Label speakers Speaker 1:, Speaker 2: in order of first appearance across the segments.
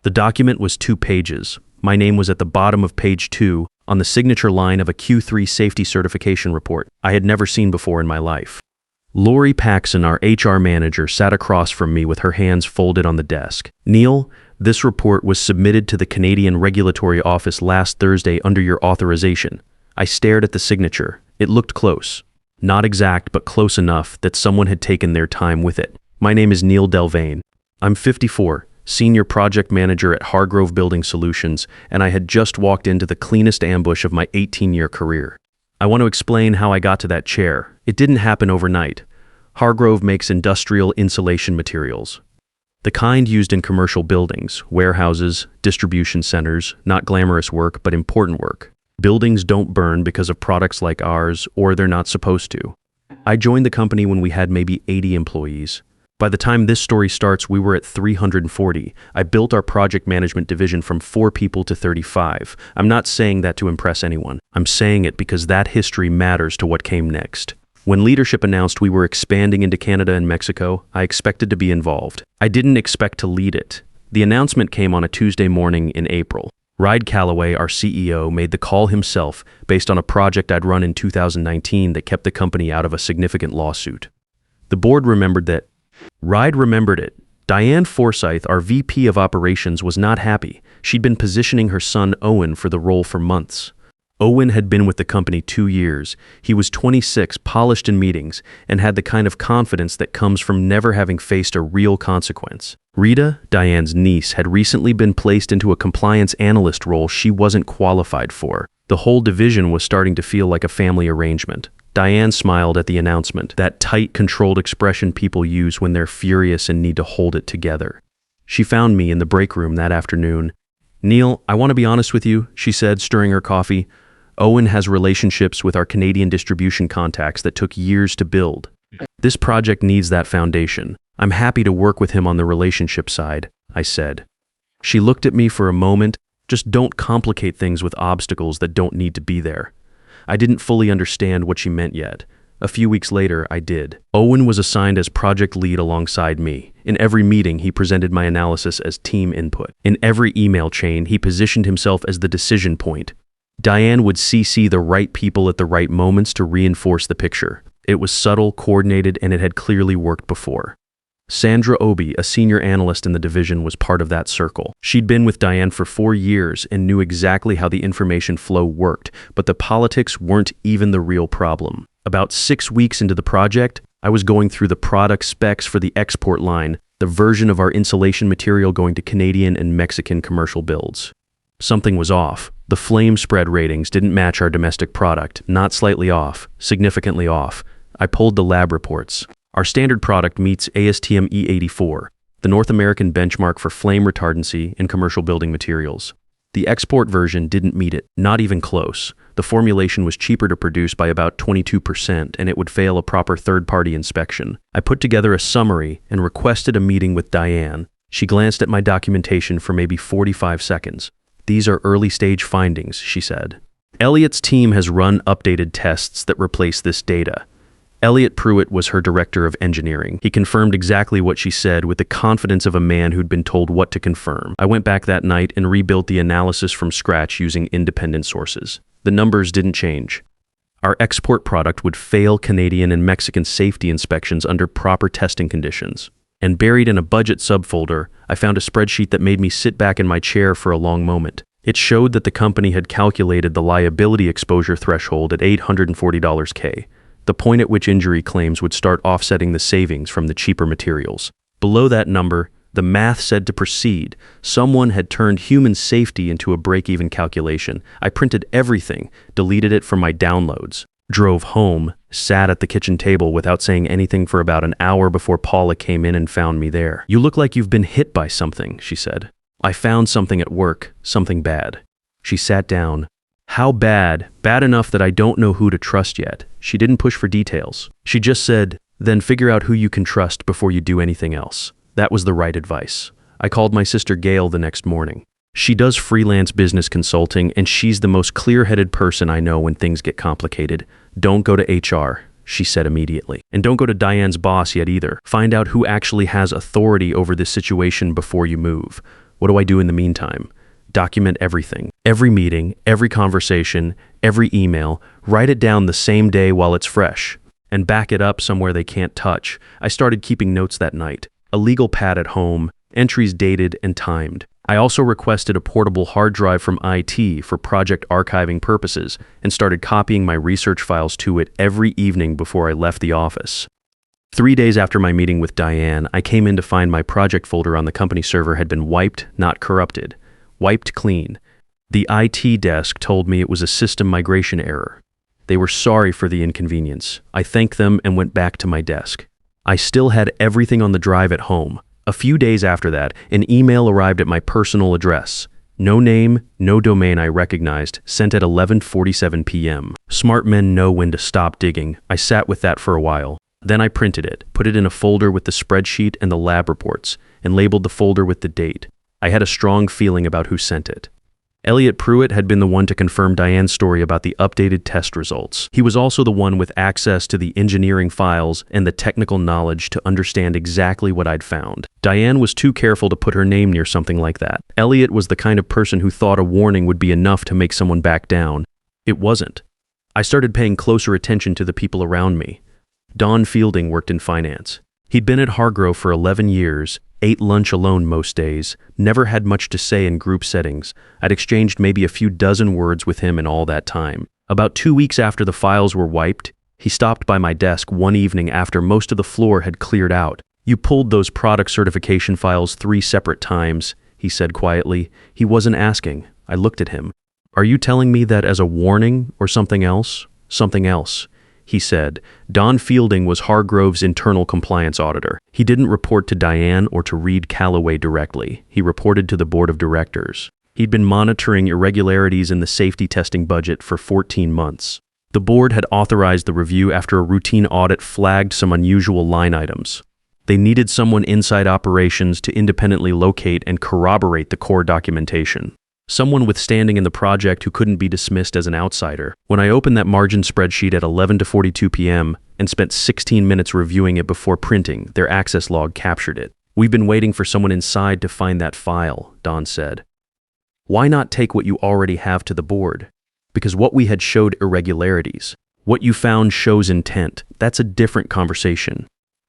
Speaker 1: The document was 2 pages. My name was at the bottom of page 2, on the signature line of a Q3 safety certification report I had never seen before in my life. Lori Paxson, our HR manager, sat across from me with her hands folded on the desk. "Neil, this report was submitted to the Canadian Regulatory Office last Thursday under your authorization." I stared at the signature. It looked close. Not exact, but close enough that someone had taken their time with it. "My name is Neil Delvain. I'm 54, senior project manager at Hargrove Building Solutions, and I had just walked into the cleanest ambush of my 18-year career. I want to explain how I got to that chair. It didn't happen overnight. Hargrove makes industrial insulation materials. The kind used in commercial buildings, warehouses, distribution centers, not glamorous work, but important work. Buildings don't burn because of products like ours, or they're not supposed to. I joined the company when we had maybe 80 employees. By the time this story starts, we were at 340. I built our project management division from 4 people to 35. I'm not saying that to impress anyone. I'm saying it because that history matters to what came next. When leadership announced we were expanding into Canada and Mexico, I expected to be involved. I didn't expect to lead it. The announcement came on a Tuesday morning in April. Ride Calloway, our CEO, made the call himself based on a project I'd run in 2019 that kept the company out of a significant lawsuit. The board remembered that. Ride remembered it. Diane Forsyth, our VP of Operations, was not happy. She'd been positioning her son Owen for the role for months. Owen had been with the company 2 years. He was 26, polished in meetings, and had the kind of confidence that comes from never having faced a real consequence. Rita, Diane's niece, had recently been placed into a compliance analyst role she wasn't qualified for. The whole division was starting to feel like a family arrangement. Diane smiled at the announcement, that tight, controlled expression people use when they're furious and need to hold it together. She found me in the break room that afternoon. "Neil, I want to be honest with you," she said, stirring her coffee. "Owen has relationships with our Canadian distribution contacts that took years to build. This project needs that foundation. I'm happy to work with him on the relationship side," I said. She looked at me for a moment. "Just don't complicate things with obstacles that don't need to be there." I didn't fully understand what she meant yet. A few weeks later, I did. Owen was assigned as project lead alongside me. In every meeting, he presented my analysis as team input. In every email chain, he positioned himself as the decision point. Diane would CC the right people at the right moments to reinforce the picture. It was subtle, coordinated, and it had clearly worked before. Sandra Obi, a senior analyst in the division, was part of that circle. She'd been with Diane for 4 years and knew exactly how the information flow worked, but the politics weren't even the real problem. About 6 weeks into the project, I was going through the product specs for the export line, the version of our insulation material going to Canadian and Mexican commercial builds. Something was off. The flame spread ratings didn't match our domestic product, not slightly off, significantly off. I pulled the lab reports. Our standard product meets ASTM E84, the North American benchmark for flame retardancy in commercial building materials. The export version didn't meet it, not even close. The formulation was cheaper to produce by about 22%, and it would fail a proper third-party inspection. I put together a summary and requested a meeting with Diane. She glanced at my documentation for maybe 45 seconds. "These are early-stage findings," she said. "Elliot's team has run updated tests that replace this data." Elliot Pruitt was her director of engineering. He confirmed exactly what she said with the confidence of a man who'd been told what to confirm. I went back that night and rebuilt the analysis from scratch using independent sources. The numbers didn't change. Our export product would fail Canadian and Mexican safety inspections under proper testing conditions. And buried in a budget subfolder, I found a spreadsheet that made me sit back in my chair for a long moment. It showed that the company had calculated the liability exposure threshold at $840 K. The point at which injury claims would start offsetting the savings from the cheaper materials. Below that number, the math said to proceed. Someone had turned human safety into a break-even calculation. I printed everything, deleted it from my downloads, drove home, sat at the kitchen table without saying anything for about an hour before Paula came in and found me there. "You look like you've been hit by something," she said. "I found something at work, something bad." She sat down. "How bad? Bad enough that I don't know who to trust yet." She didn't push for details. She just said, "Then figure out who you can trust before you do anything else." That was the right advice. I called my sister Gail the next morning. She does freelance business consulting, and she's the most clear-headed person I know when things get complicated. "Don't go to HR," she said immediately. "And don't go to Diane's boss yet either. Find out who actually has authority over this situation before you move. What do I do in the meantime? Document everything. Every meeting, every conversation, every email. Write it down the same day while it's fresh. And back it up somewhere they can't touch. I started keeping notes that night. A legal pad at home, entries dated and timed. I also requested a portable hard drive from IT for project archiving purposes and started copying my research files to it every evening before I left the office. 3 days after my meeting with Diane, I came in to find my project folder on the company server had been wiped, not corrupted. Wiped clean. The IT desk told me it was a system migration error. They were sorry for the inconvenience. I thanked them and went back to my desk. I still had everything on the drive at home. A few days after that, an email arrived at my personal address. No name, no domain I recognized, sent at 11:47 p.m. Smart men know when to stop digging. I sat with that for a while. Then I printed it, put it in a folder with the spreadsheet and the lab reports, and labeled the folder with the date. I had a strong feeling about who sent it. Elliot Pruitt had been the one to confirm Diane's story about the updated test results. He was also the one with access to the engineering files and the technical knowledge to understand exactly what I'd found. Diane was too careful to put her name near something like that. Elliot was the kind of person who thought a warning would be enough to make someone back down. It wasn't. I started paying closer attention to the people around me. Don Fielding worked in finance. He'd been at Hargrove for 11 years, ate lunch alone most days, never had much to say in group settings. I'd exchanged maybe a few dozen words with him in all that time. About 2 weeks after the files were wiped, he stopped by my desk one evening after most of the floor had cleared out. "You pulled those product certification files 3 separate times," he said quietly. He wasn't asking. I looked at him. "Are you telling me that as a warning or something else?" "Something else," he said. Don Fielding was Hargrove's internal compliance auditor. He didn't report to Diane or to Reed Calloway directly. He reported to the board of directors. He'd been monitoring irregularities in the safety testing budget for 14 months. The board had authorized the review after a routine audit flagged some unusual line items. They needed someone inside operations to independently locate and corroborate the core documentation. Someone with standing in the project who couldn't be dismissed as an outsider. When I opened that margin spreadsheet at 11:42 p.m. and spent 16 minutes reviewing it before printing, their access log captured it. "We've been waiting for someone inside to find that file," Don said. "Why not take what you already have to the board? Because what we had showed irregularities. What you found shows intent. That's a different conversation."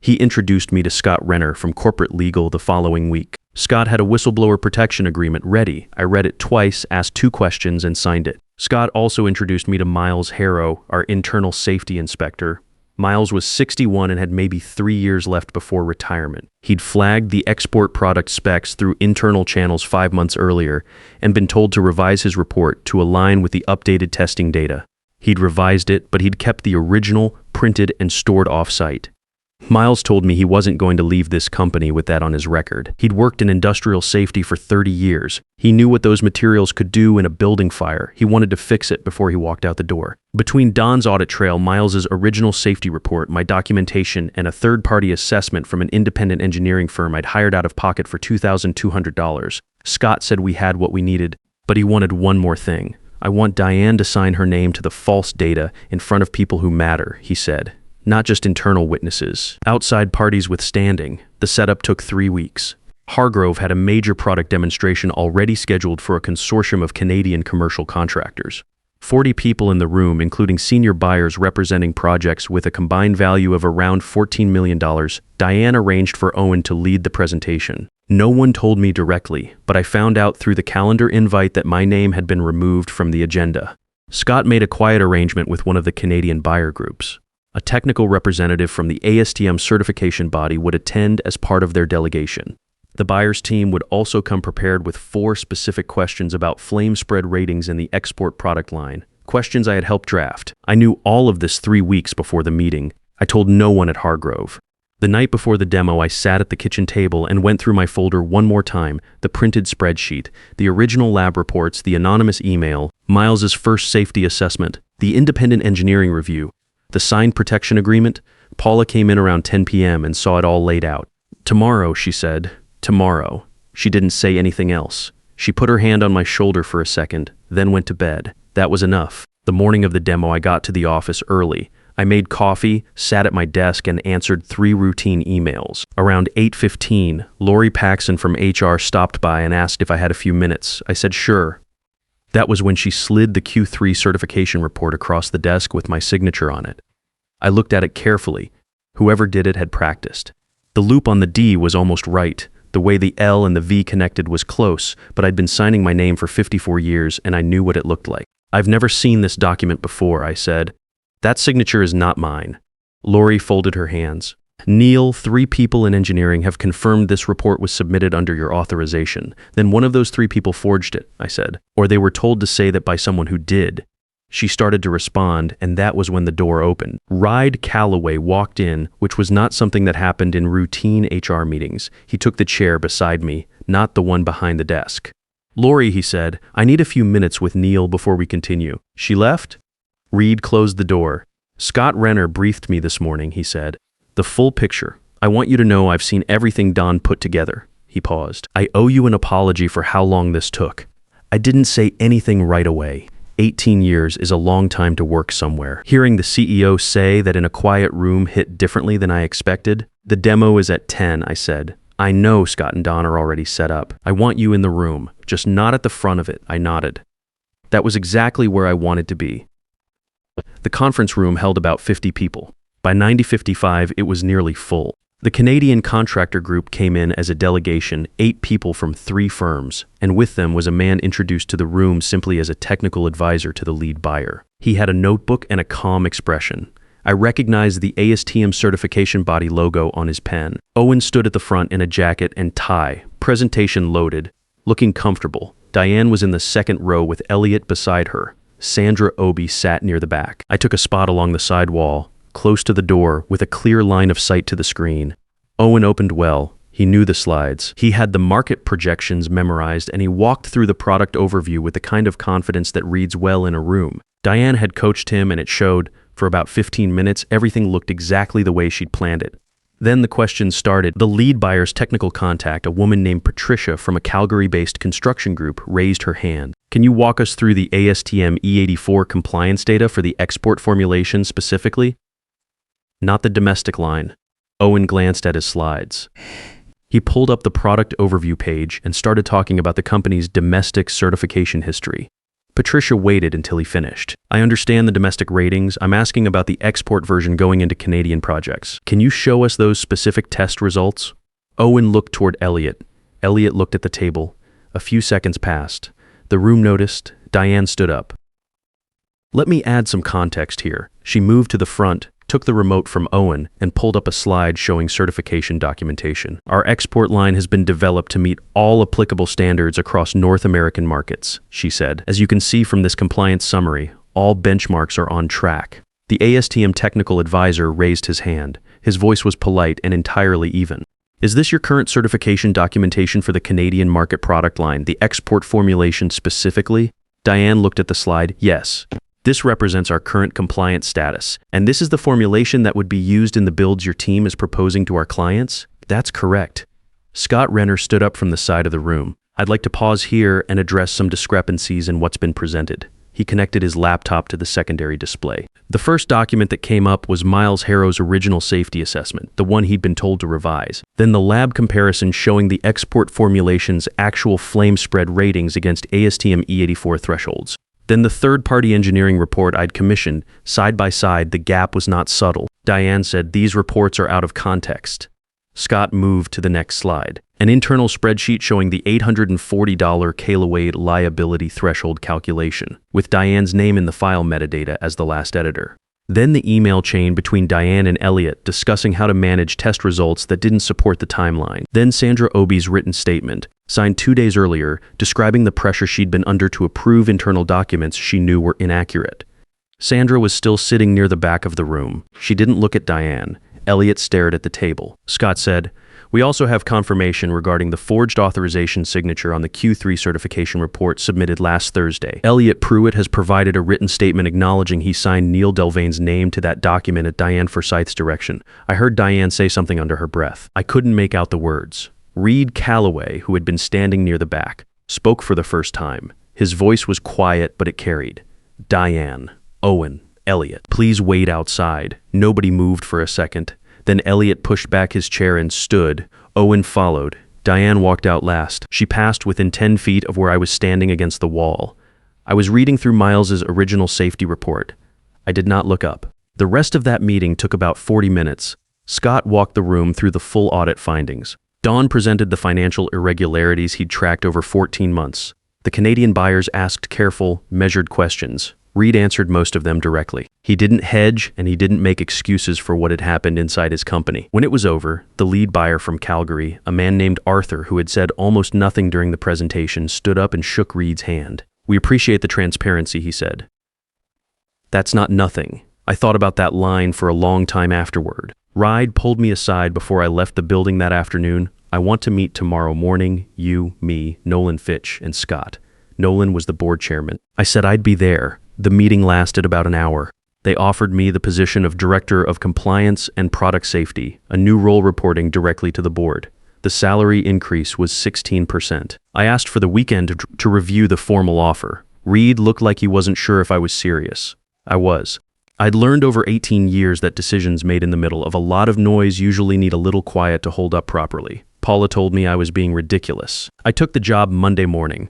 Speaker 1: He introduced me to Scott Renner from corporate legal the following week. Scott had a whistleblower protection agreement ready. I read it twice, asked 2 questions, and signed it. Scott also introduced me to Miles Harrow, our internal safety inspector. Miles was 61 and had maybe 3 years left before retirement. He'd flagged the export product specs through internal channels 5 months earlier and been told to revise his report to align with the updated testing data. He'd revised it, but he'd kept the original printed and stored off-site. Miles told me he wasn't going to leave this company with that on his record. He'd worked in industrial safety for 30 years. He knew what those materials could do in a building fire. He wanted to fix it before he walked out the door. Between Don's audit trail, Miles's original safety report, my documentation, and a third-party assessment from an independent engineering firm I'd hired out of pocket for $2,200, Scott said we had what we needed, but he wanted one more thing. "I want Diane to sign her name to the false data in front of people who matter," he said. Not just internal witnesses, outside parties with standing. The setup took 3 weeks. Hargrove had a major product demonstration already scheduled for a consortium of Canadian commercial contractors. 40 people in the room, including senior buyers representing projects with a combined value of around $14 million. Diane arranged for Owen to lead the presentation. No one told me directly, but I found out through the calendar invite that my name had been removed from the agenda. Scott made a quiet arrangement with one of the Canadian buyer groups. A technical representative from the ASTM certification body would attend as part of their delegation. The buyer's team would also come prepared with 4 specific questions about flame spread ratings in the export product line, questions I had helped draft. I knew all of this 3 weeks before the meeting. I told no one at Hargrove. The night before the demo, I sat at the kitchen table and went through my folder one more time, the printed spreadsheet, the original lab reports, the anonymous email, Miles's first safety assessment, the independent engineering review, the signed protection agreement. Paula came in around 10 p.m. and saw it all laid out. "Tomorrow," she said. "Tomorrow." She didn't say anything else. She put her hand on my shoulder for a second, then went to bed. That was enough. The morning of the demo, I got to the office early. I made coffee, sat at my desk, and answered 3 routine emails. Around 8:15, Lori Paxson from HR stopped by and asked if I had a few minutes. I said sure. That was when she slid the Q3 certification report across the desk with my signature on it. I looked at it carefully. Whoever did it had practiced. The loop on the D was almost right. The way the L and the V connected was close, but I'd been signing my name for 54 years and I knew what it looked like. I've never seen this document before, I said. That signature is not mine. Lori folded her hands. Neil, 3 people in engineering have confirmed this report was submitted under your authorization. Then one of those 3 people forged it, I said. Or they were told to say that by someone who did. She started to respond, and that was when the door opened. Ride Calloway walked in, which was not something that happened in routine HR meetings. He took the chair beside me, not the one behind the desk. Lori, he said, I need a few minutes with Neil before we continue. She left? Reed closed the door. Scott Renner briefed me this morning, he said. The full picture. I want you to know I've seen everything Don put together. He paused. I owe you an apology for how long this took. I didn't say anything right away. 18 years is a long time to work somewhere. Hearing the CEO say that in a quiet room hit differently than I expected. The demo is at 10, I said. I know Scott and Don are already set up. I want you in the room, just not at the front of it, I nodded. That was exactly where I wanted to be. The conference room held about 50 people. By 90:55, it was nearly full. The Canadian contractor group came in as a delegation, 8 people from 3 firms, and with them was a man introduced to the room simply as a technical advisor to the lead buyer. He had a notebook and a calm expression. I recognized the ASTM certification body logo on his pen. Owen stood at the front in a jacket and tie, presentation loaded, looking comfortable. Diane was in the second row with Elliot beside her. Sandra Obi sat near the back. I took a spot along the side wall, close to the door, with a clear line of sight to the screen. Owen opened well. He knew the slides. He had the market projections memorized, and he walked through the product overview with the kind of confidence that reads well in a room. Diane had coached him, and it showed. For about 15 minutes, everything looked exactly the way she'd planned it. Then the questions started. The lead buyer's technical contact, a woman named Patricia from a Calgary-based construction group, raised her hand. Can you walk us through the ASTM E84 compliance data for the export formulation specifically? Not the domestic line. Owen glanced at his slides. He pulled up the product overview page and started talking about the company's domestic certification history. Patricia waited until he finished. I understand the domestic ratings. I'm asking about the export version going into Canadian projects. Can you show us those specific test results? Owen looked toward Elliot. Elliot looked at the table. A few seconds passed. The room noticed. Diane stood up. Let me add some context here. She moved to the front, took the remote from Owen, and pulled up a slide showing certification documentation. Our export line has been developed to meet all applicable standards across North American markets, she said. As you can see from this compliance summary, all benchmarks are on track. The ASTM technical advisor raised his hand. His voice was polite and entirely even. Is this your current certification documentation for the Canadian market product line, the export formulation specifically? Diane looked at the slide. Yes. This represents our current compliance status, and this is the formulation that would be used in the builds your team is proposing to our clients? That's correct. Scott Renner stood up from the side of the room. I'd like to pause here and address some discrepancies in what's been presented. He connected his laptop to the secondary display. The first document that came up was Miles Harrow's original safety assessment, the one he'd been told to revise. Then the lab comparison showing the export formulation's actual flame spread ratings against ASTM E84 thresholds. Then the third-party engineering report I'd commissioned. Side by side, the gap was not subtle. Diane said, these reports are out of context. Scott moved to the next slide. An internal spreadsheet showing the $840 kiloweight liability threshold calculation, with Diane's name in the file metadata as the last editor. Then the email chain between Diane and Elliot discussing how to manage test results that didn't support the timeline. Then Sandra Obi's written statement, signed 2 days earlier, describing the pressure she'd been under to approve internal documents she knew were inaccurate. Sandra was still sitting near the back of the room. She didn't look at Diane. Elliot stared at the table. Scott said, we also have confirmation regarding the forged authorization signature on the Q3 certification report submitted last Thursday. Elliot Pruitt has provided a written statement acknowledging he signed Neil Delvane's name to that document at Diane Forsyth's direction. I heard Diane say something under her breath. I couldn't make out the words. Reed Calloway, who had been standing near the back, spoke for the first time. His voice was quiet, but it carried. Diane, Owen, Elliot, please wait outside. Nobody moved for a second. Then Elliot pushed back his chair and stood. Owen followed. Diane walked out last. She passed within 10 feet of where I was standing against the wall. I was reading through Miles's original safety report. I did not look up. The rest of that meeting took about 40 minutes. Scott walked the room through the full audit findings. Don presented the financial irregularities he'd tracked over 14 months. The Canadian buyers asked careful, measured questions. Reed answered most of them directly. He didn't hedge, and he didn't make excuses for what had happened inside his company. When it was over, the lead buyer from Calgary, a man named Arthur who had said almost nothing during the presentation, stood up and shook Reed's hand. "We appreciate the transparency," he said. "That's not nothing." I thought about that line for a long time afterward. Reed pulled me aside before I left the building that afternoon. "I want to meet tomorrow morning, you, me, Nolan Fitch, and Scott." Nolan was the board chairman. I said I'd be there. The meeting lasted about an hour. They offered me the position of Director of Compliance and Product Safety, a new role reporting directly to the board. The salary increase was 16%. I asked for the weekend to review the formal offer. Reed looked like he wasn't sure if I was serious. I was. I'd learned over 18 years that decisions made in the middle of a lot of noise usually need a little quiet to hold up properly. Paula told me I was being ridiculous. I took the job Monday morning.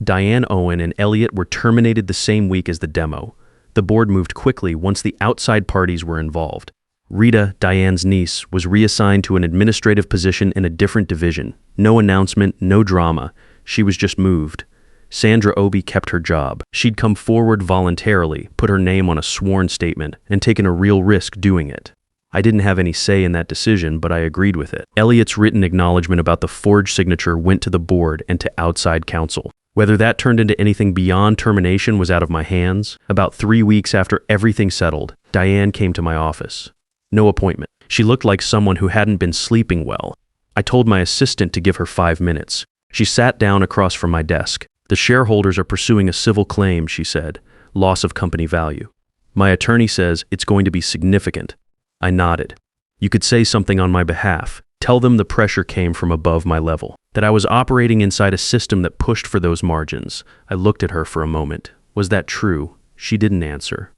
Speaker 1: Diane, Owen, and Elliot were terminated the same week as the demo. The board moved quickly once the outside parties were involved. Rita, Diane's niece, was reassigned to an administrative position in a different division. No announcement, no drama. She was just moved. Sandra Obi kept her job. She'd come forward voluntarily, put her name on a sworn statement, and taken a real risk doing it. I didn't have any say in that decision, but I agreed with it. Elliot's written acknowledgement about the forged signature went to the board and to outside counsel. Whether that turned into anything beyond termination was out of my hands. About 3 weeks after everything settled, Diane came to my office. No appointment. She looked like someone who hadn't been sleeping well. I told my assistant to give her 5 minutes. She sat down across from my desk. "The shareholders are pursuing a civil claim," she said. "Loss of company value. My attorney says it's going to be significant." I nodded. "You could say something on my behalf. Tell them the pressure came from above my level, that I was operating inside a system that pushed for those margins." I looked at her for a moment. Was that true? She didn't answer.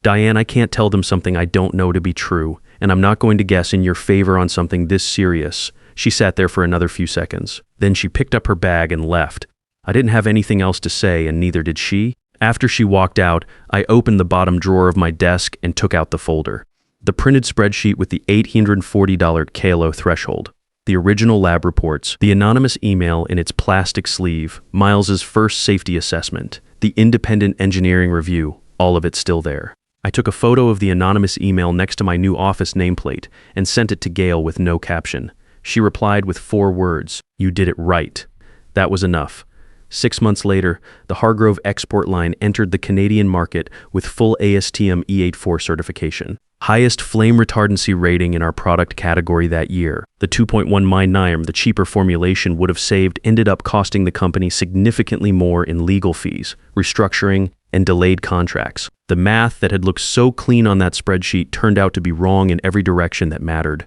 Speaker 1: "Diane, I can't tell them something I don't know to be true, and I'm not going to guess in your favor on something this serious." She sat there for another few seconds. Then she picked up her bag and left. I didn't have anything else to say, and neither did she. After she walked out, I opened the bottom drawer of my desk and took out the folder. The printed spreadsheet with the $840 KLO threshold, the original lab reports, the anonymous email in its plastic sleeve, Miles's first safety assessment, the independent engineering review, all of it still there. I took a photo of the anonymous email next to my new office nameplate and sent it to Gail with no caption. She replied with 4 words, "You did it right." That was enough. 6 months later, the Hargrove export line entered the Canadian market with full ASTM E84 certification. Highest flame retardancy rating in our product category that year. The 2.1 MyNIRM, the cheaper formulation would have saved, ended up costing the company significantly more in legal fees, restructuring, and delayed contracts. The math that had looked so clean on that spreadsheet turned out to be wrong in every direction that mattered.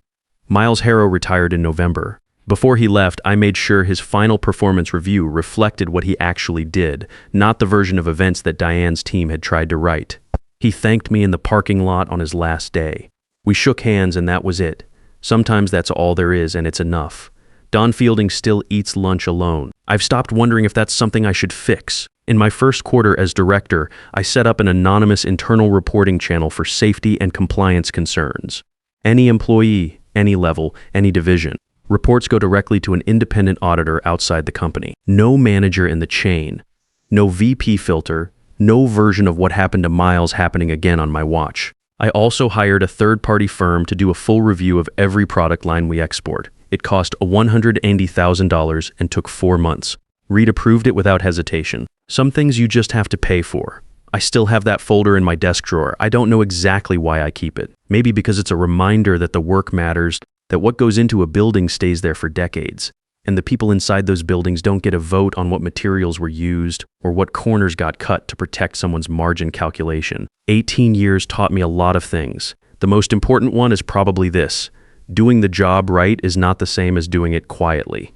Speaker 1: Miles Harrow retired in November. Before he left, I made sure his final performance review reflected what he actually did, not the version of events that Diane's team had tried to write. He thanked me in the parking lot on his last day. We shook hands and that was it. Sometimes that's all there is and it's enough. Don Fielding still eats lunch alone. I've stopped wondering if that's something I should fix. In my first quarter as director, I set up an anonymous internal reporting channel for safety and compliance concerns. Any employee, any level, any division. Reports go directly to an independent auditor outside the company. No manager in the chain. No VP filter. No version of what happened to Miles happening again on my watch. I also hired a third-party firm to do a full review of every product line we export. It cost $180,000 and took 4 months. Reed approved it without hesitation. Some things you just have to pay for. I still have that folder in my desk drawer. I don't know exactly why I keep it. Maybe because it's a reminder that the work matters, that what goes into a building stays there for decades. And the people inside those buildings don't get a vote on what materials were used or what corners got cut to protect someone's margin calculation. 18 years taught me a lot of things. The most important one is probably this: doing the job right is not the same as doing it quietly.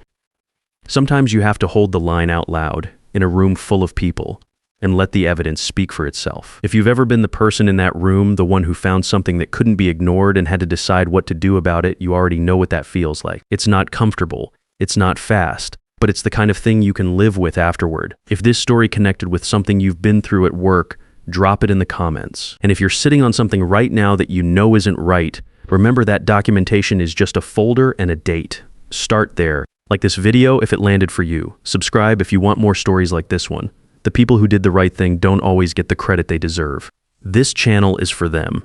Speaker 1: Sometimes you have to hold the line out loud in a room full of people. and let the evidence speak for itself. If you've ever been the person in that room, the one who found something that couldn't be ignored and had to decide what to do about it, you already know what that feels like. It's not comfortable, it's not fast, but it's the kind of thing you can live with afterward. If this story connected with something you've been through at work, drop it in the comments. And if you're sitting on something right now that you know isn't right, remember that documentation is just a folder and a date. Start there. Like this video if it landed for you. Subscribe if you want more stories like this one. The people who did the right thing don't always get the credit they deserve. This channel is for them.